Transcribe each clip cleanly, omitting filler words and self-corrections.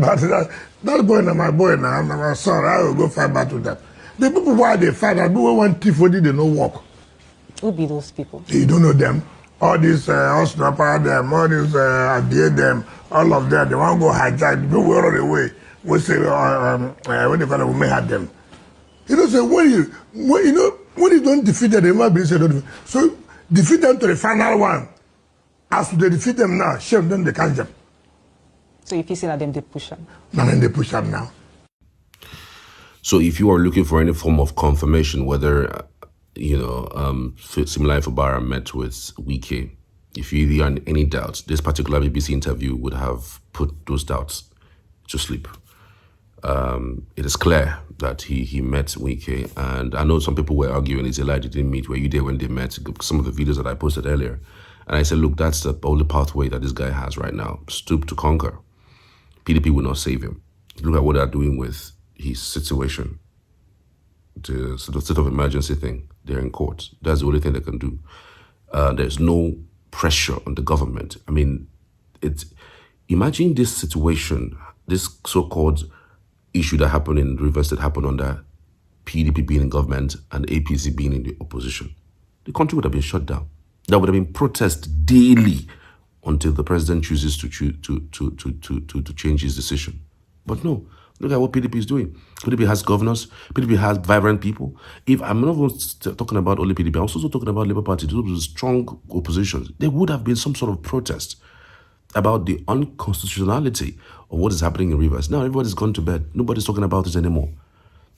But that boy now, my boy now, I'm my son, I will go fight back with that. The people why they fight, that people want thief, they don't work. Who be those people? You don't know them. All these Osnapa, them, all these Abia, them, all of them, they want to go hijack. People will run away. We say, when they call it, we may have them. You know, so when you don't defeat them, they might be said, so defeat them to the final one. As they defeat them now, shame them, they can't jump. So if you see that them, they push them. No, then they push them now. So if you are looking for any form of confirmation, whether, similar Fubara met with Wike, if you are in any doubt, this particular BBC interview would have put those doubts to sleep. It is clear that he met Wike, and I know some people were arguing, it's a lie, they didn't meet. Were you there when they met? Some of the videos that I posted earlier. And I said, look, that's the only pathway that this guy has right now. Stoop to conquer. PDP will not save him. Look at what they're doing with his situation. The state of emergency thing, they're in court. That's the only thing they can do. There's no pressure on the government. I mean, imagine this situation, this so-called issue that happened in Rivers that happened under PDP being in government and APC being in the opposition. The country would have been shut down. There would have been protests daily until the president chooses to change his decision. But no, look at what PDP is doing. PDP has governors. PDP has vibrant people. If I'm not talking about only PDP, I'm also talking about Labour Party, those with strong opposition. There would have been some sort of protest about the unconstitutionality of what is happening in Rivers. Now everybody's gone to bed. Nobody's talking about it anymore.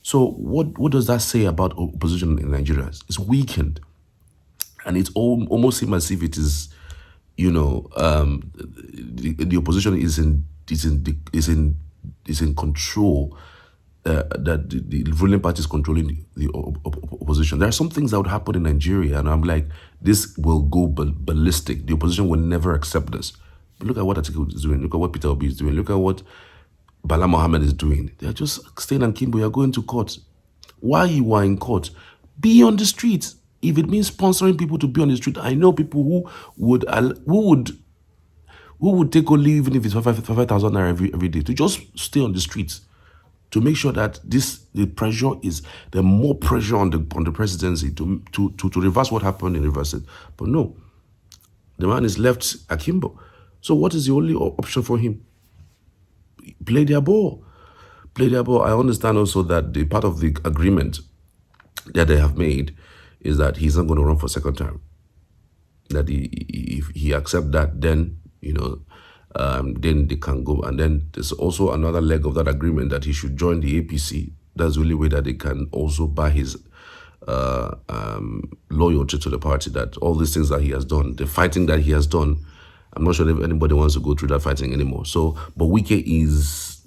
So what does that say about opposition in Nigeria? It's weakened. And it's almost seems as if it is, the opposition is in control. That the ruling party is controlling the opposition. There are some things that would happen in Nigeria, and I'm like, this will go ballistic. The opposition will never accept this. But look at what Atiku is doing. Look at what Peter Obi is doing. Look at what Bala Mohammed is doing. They're just staying and Kimbo. You're going to court. While you are in court, be on the streets. If it means sponsoring people to be on the street, I know people who would take a leave even if it's 5,000 naira every day to just stay on the streets to make sure that the more pressure on the presidency to reverse what happened in Rivers. But no, the man is left akimbo. So what is the only option for him? Play their ball. Play their ball. I understand also that the part of the agreement that they have made is that he's not going to run for second term. That if he accepts that, then, then they can go. And then there's also another leg of that agreement that he should join the APC. That's the only way that they can also buy his loyalty to the party, that all these things that he has done, the fighting that he has done, I'm not sure if anybody wants to go through that fighting anymore. So, but Wike is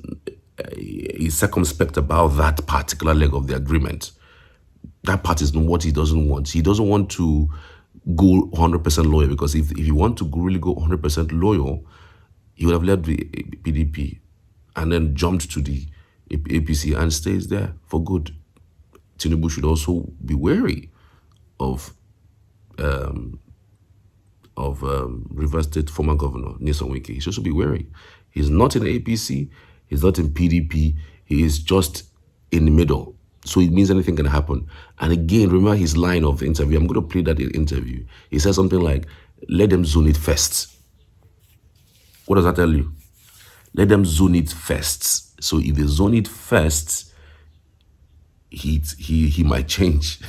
circumspect about that particular leg of the agreement. That part is what he doesn't want. He doesn't want to go 100% loyal, because if you want to really go 100% loyal, he would have left the PDP and then jumped to the APC and stays there for good. Tinubu should also be wary of Rivers State former governor Nyesom Wike. He should also be wary. He's not in APC. He's not in PDP. He is just in the middle. So it means anything can happen. And again, remember his line of the interview. I'm going to play that interview. He said something like, let them zone it first. What does that tell you? Let them zone it first. So if they zone it first, he might change.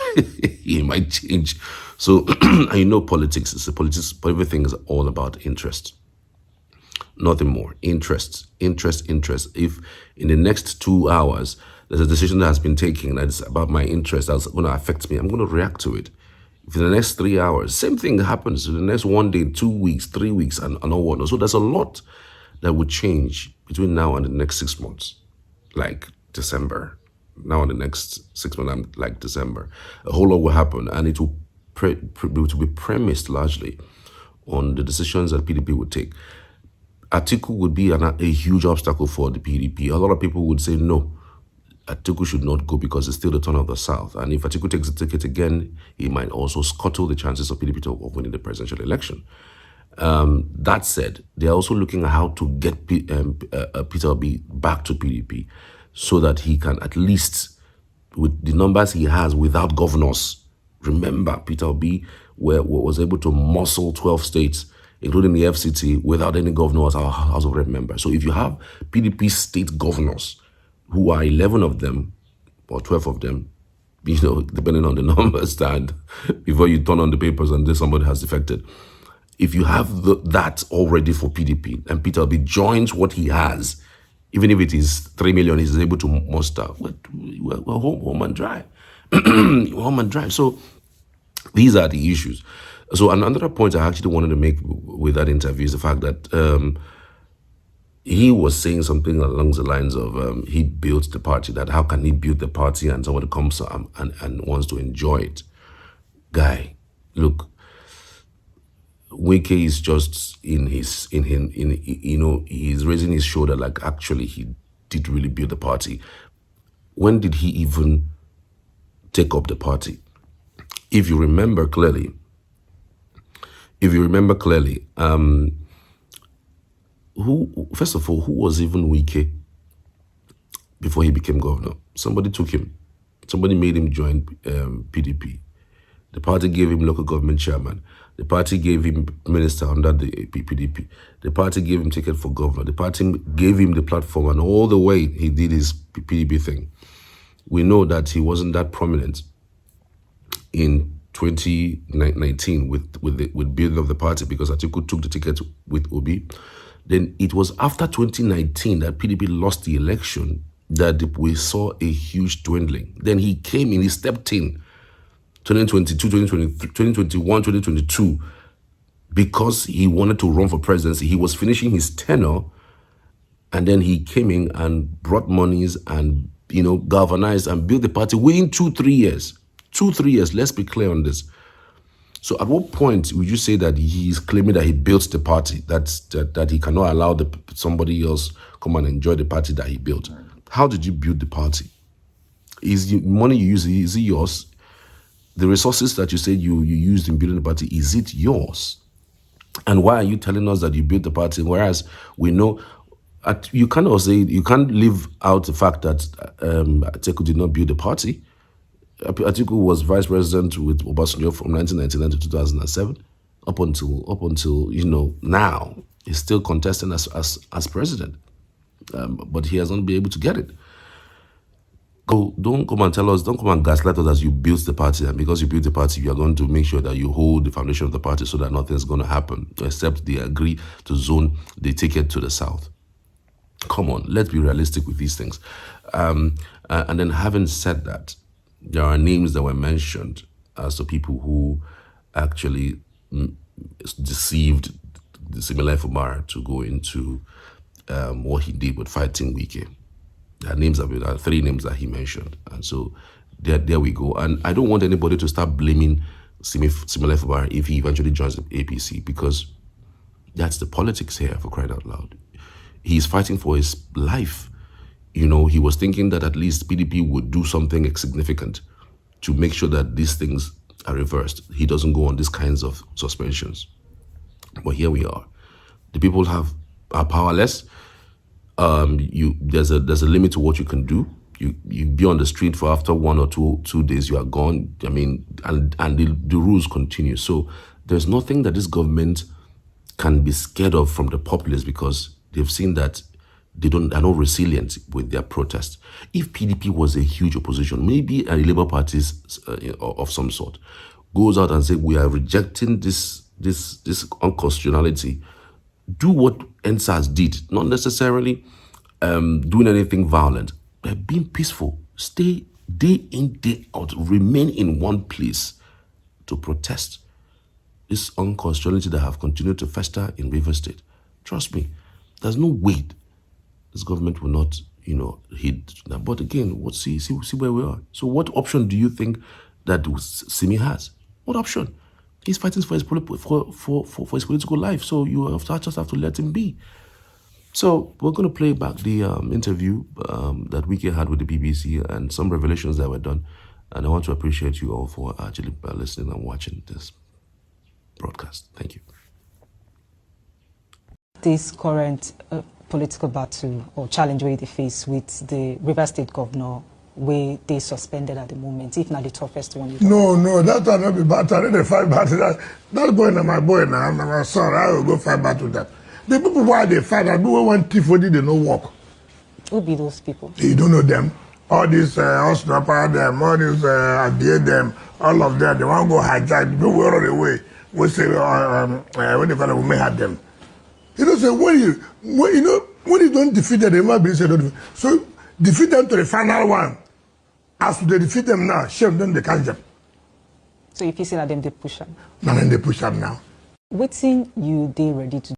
He might change. So politics is politics, but everything is all about interest. Nothing more. Interest. If in the next 2 hours there's a decision that has been taken that's about my interest, that's going to affect me, I'm going to react to it. If in the next 3 hours, same thing happens in the next 1 day, 2 weeks, 3 weeks, and all whatnot. So there's a lot that would change between now and the next 6 months, like December. Now in the next 6 months, like December, a whole lot will happen, and it will be premised largely on the decisions that PDP would take. Atiku would be a huge obstacle for the PDP. A lot of people would say no, Atiku should not go because it's still the turn of the South. And if Atiku takes the ticket again, he might also scuttle the chances of PDP of winning the presidential election. That said, they're also looking at how to get Peter Obi back to PDP so that he can at least, with the numbers he has without governors, remember Peter Obi was able to muscle 12 states, including the FCT, without any governor as our House of Rep member. So if you have PDP state governors, who are 11 of them, or 12 of them, depending on the numbers stand, before you turn on the papers and then somebody has defected. If you have that already for PDP, and Peter Obi joins what he has, even if it is 3 million, he's able to muster, we're home and dry. Home and dry. So these are the issues. So another point I actually wanted to make with that interview is the fact that he was saying something along the lines of he built the party, that how can he build the party and somebody comes and wants to enjoy it. Guy, look, Wike is just he's raising his shoulder like actually he did really build the party. When did he even take up the party? If you remember clearly, first of all, who was even Wike before he became governor? Somebody took him. Somebody made him join PDP. The party gave him local government chairman. The party gave him minister under the PDP. The party gave him ticket for governor. The party gave him the platform, and all the way he did his PDP thing. We know that he wasn't that prominent in 2019 with building of the party because Atiku took the ticket with Obi. Then it was after 2019 that PDP lost the election that we saw a huge dwindling. Then he came in, he stepped in 2022, 2023, 2021, 2022 because he wanted to run for presidency. He was finishing his tenure, and then he came in and brought monies and galvanized and built the party within 2-3 years. 2-3 years, let's be clear on this. So at what point would you say that he's claiming that he built the party, that he cannot allow somebody else come and enjoy the party that he built? How did you build the party? Is the money you use, is it yours? The resources that you said you used in building the party, is it yours? And why are you telling us that you built the party, whereas we know, you can't leave out the fact that Atiku did not build the party. Atiku was vice president with Obasanjo from 1999 to 2007, up until now. He's still contesting as president, but he has not been able to get it. Don't come and tell us, don't come and gaslight us as you built the party, and because you built the party, you are going to make sure that you hold the foundation of the party so that nothing's going to happen, except they agree to zone the ticket to the south. Come on, let's be realistic with these things. And then having said that, there are names that were mentioned as the people who actually deceived the Similar Fubara to go into what he did with fighting Wike. There are 3 names that he mentioned. And so there we go. And I don't want anybody to start blaming Similar Fubara if he eventually joins the APC, because that's the politics here, for crying out loud. He's fighting for his life. He was thinking that at least PDP would do something significant to make sure that these things are reversed. He doesn't go on these kinds of suspensions. But here we are. The people are powerless. There's a limit to what you can do. You be on the street for after 1 or 2 days, you are gone. I mean, and the rules continue. So there's nothing that this government can be scared of from the populace, because they've seen that they are not resilient with their protest. If PDP was a huge opposition, maybe a Labour Party of some sort goes out and say, we are rejecting this unconstitutionality, do what NSAS did, not necessarily doing anything violent, but being peaceful, stay day in, day out, remain in one place to protest this unconstitutionality that have continued to fester in Rivers State. Trust me, there's no way this government will not, hit that. But again, see where we are. So what option do you think that Simi has? What option? He's fighting for his political life. So you just have to let him be. So we're going to play back the interview that Wike had with the BBC and some revelations that were done. And I want to appreciate you all for actually listening and watching this broadcast. Thank you. This current political battle or challenge where they face with the River State governor, where they suspended at the moment, if not the toughest one. No, that will not be battle. I need to fight battle. That boy now, my boy now, I'm my son. I will go fight battle that. The people why they fight, I do one thief for they no work. Who be those people? You don't know them. All these snapper them, all these idea them, all of them, they want to go hijack. People will run away. We say when the fellow may have them. You know, say when you don't defeat them, they might be said don't defeat. So defeat them to the final one. As they defeat them now, shame them they catch them. So if you see that them they push them. Now then they push them now. Waiting you they ready to